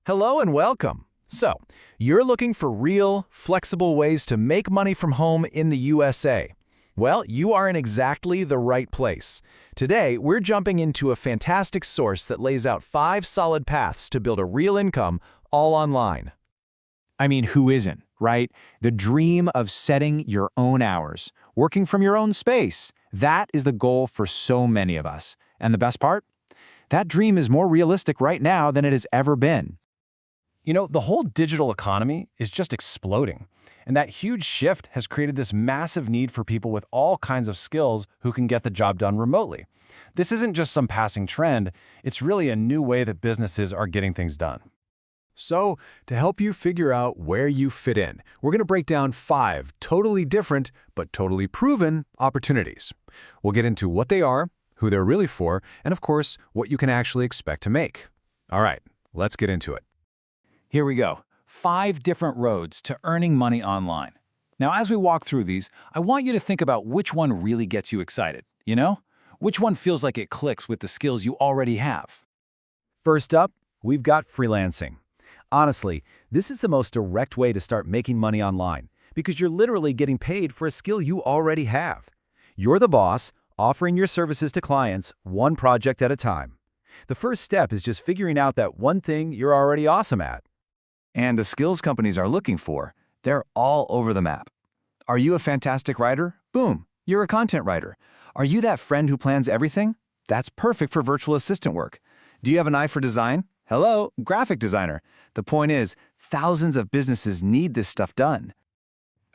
Hello and welcome. So, you're looking for real, flexible ways to make money from home in the USA. Well, you are in exactly the right place. Today, we're jumping into a fantastic source that lays out 5 solid paths to build a real income all online. I mean, who isn't, right? The dream of setting your own hours, working from your own space. That is the goal for so many of us. And the best part? That dream is more realistic right now than it has ever been. You know, the whole digital economy is just exploding. And that huge shift has created this massive need for people with all kinds of skills who can get the job done remotely. This isn't just some passing trend, it's really a new way that businesses are getting things done. So, to help you figure out where you fit in, we're going to break down 5 totally different but totally proven opportunities. We'll get into what they are, who they're really for, and of course, what you can actually expect to make. All right, let's get into it. Here we go. 5 different roads to earning money online. Now, as we walk through these, I want you to think about which one really gets you excited, you know? Which one feels like it clicks with the skills you already have? First up, we've got freelancing. Honestly, this is the most direct way to start making money online because you're literally getting paid for a skill you already have. You're the boss, offering your services to clients one project at a time. The first step is just figuring out that one thing you're already awesome at. And the skills companies are looking for, they're all over the map. Are you a fantastic writer? Boom, you're a content writer. Are you that friend who plans everything? That's perfect for virtual assistant work. Do you have an eye for design? Hello, graphic designer. The point is, thousands of businesses need this stuff done.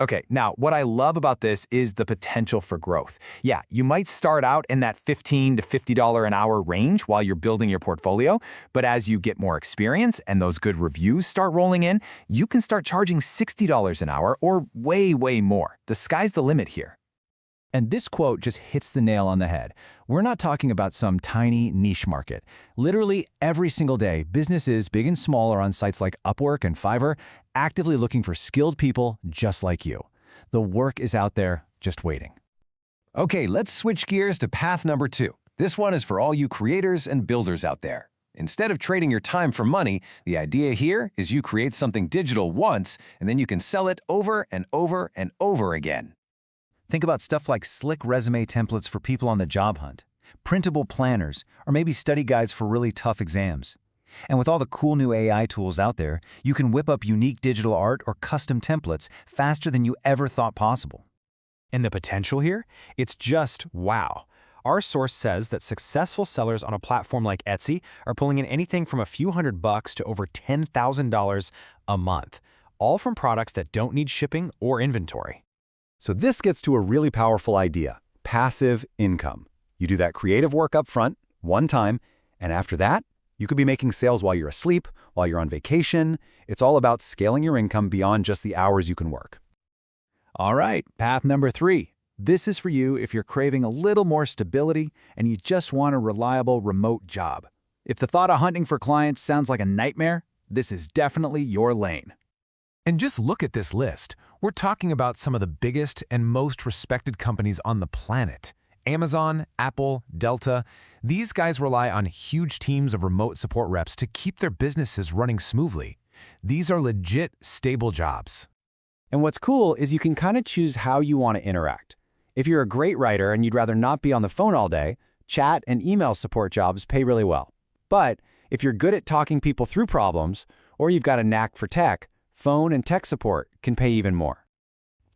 Okay, now what I love about this is the potential for growth. Yeah, you might start out in that $15 to $50 an hour range while you're building your portfolio, but as you get more experience and those good reviews start rolling in, you can start charging $60 an hour or way more. The sky's the limit here. And this quote just hits the nail on the head. We're not talking about some tiny niche market. Literally every single day, businesses big and small are on sites like Upwork and Fiverr, actively looking for skilled people just like you. The work is out there, just waiting. Okay, let's switch gears to path number 2. This one is for all you creators and builders out there. Instead of trading your time for money, the idea here is you create something digital once, and then you can sell it over and over and over again. Think about stuff like slick resume templates for people on the job hunt, printable planners, or maybe study guides for really tough exams. And with all the cool new AI tools out there, you can whip up unique digital art or custom templates faster than you ever thought possible. And the potential here? It's just wow. Our source says that successful sellers on a platform like Etsy are pulling in anything from a few $100 to over $10,000 a month, all from products that don't need shipping or inventory. So this gets to a really powerful idea, passive income. You do that creative work up front, one time, and after that, you could be making sales while you're asleep, while you're on vacation. It's all about scaling your income beyond just the hours you can work. All right, path number 3. This is for you if you're craving a little more stability and you just want a reliable remote job. If the thought of hunting for clients sounds like a nightmare, this is definitely your lane. And just look at this list. We're talking about some of the biggest and most respected companies on the planet. Amazon, Apple, Delta. These guys rely on huge teams of remote support reps to keep their businesses running smoothly. These are legit, stable jobs. And what's cool is you can kind of choose how you want to interact. If you're a great writer and you'd rather not be on the phone all day, chat and email support jobs pay really well. But if you're good at talking people through problems, or you've got a knack for tech, phone and tech support can pay even more.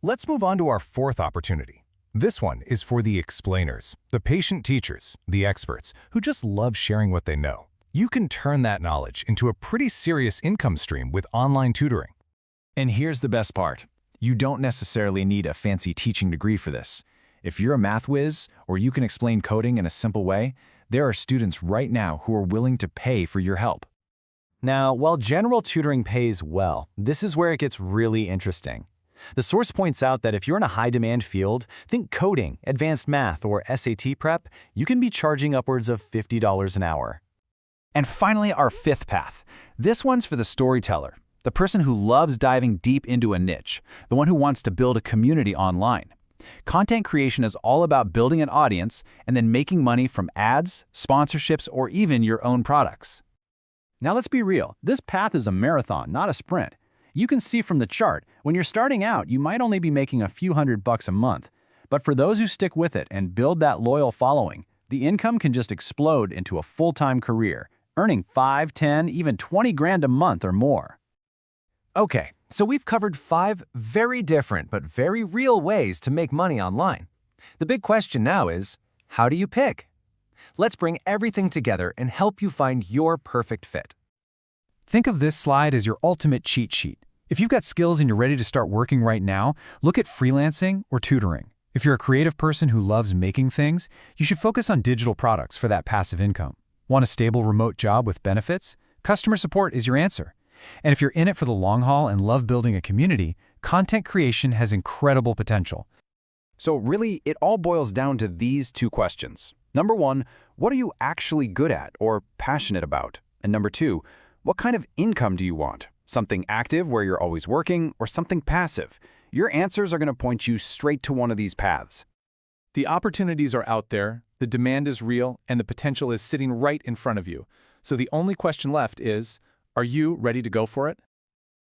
Let's move on to our 4th opportunity. This one is for the explainers, the patient teachers, the experts, who just love sharing what they know. You can turn that knowledge into a pretty serious income stream with online tutoring. And here's the best part. You don't necessarily need a fancy teaching degree for this. If you're a math whiz or you can explain coding in a simple way, there are students right now who are willing to pay for your help. Now, while general tutoring pays well, this is where it gets really interesting. The source points out that if you're in a high-demand field, think coding, advanced math, or SAT prep, you can be charging upwards of $50 an hour. And finally, our 5th path. This one's for the storyteller, the person who loves diving deep into a niche, the one who wants to build a community online. Content creation is all about building an audience and then making money from ads, sponsorships, or even your own products. Now let's be real, this path is a marathon, not a sprint. You can see from the chart, when you're starting out, you might only be making a few $100 a month. But for those who stick with it and build that loyal following, the income can just explode into a full-time career, earning 5, 10, even 20 grand a month or more. Okay, so we've covered 5 very different but very real ways to make money online. The big question now is, how do you pick? Let's bring everything together and help you find your perfect fit. Think of this slide as your ultimate cheat sheet. If you've got skills and you're ready to start working right now, look at freelancing or tutoring. If you're a creative person who loves making things, you should focus on digital products for that passive income. Want a stable remote job with benefits? Customer support is your answer. And if you're in it for the long haul and love building a community, content creation has incredible potential. So really, it all boils down to these 2 questions. Number 1, what are you actually good at or passionate about? And number 2, what kind of income do you want? Something active where you're always working, or something passive? Your answers are going to point you straight to one of these paths. The opportunities are out there, the demand is real, and the potential is sitting right in front of you. So the only question left is, are you ready to go for it?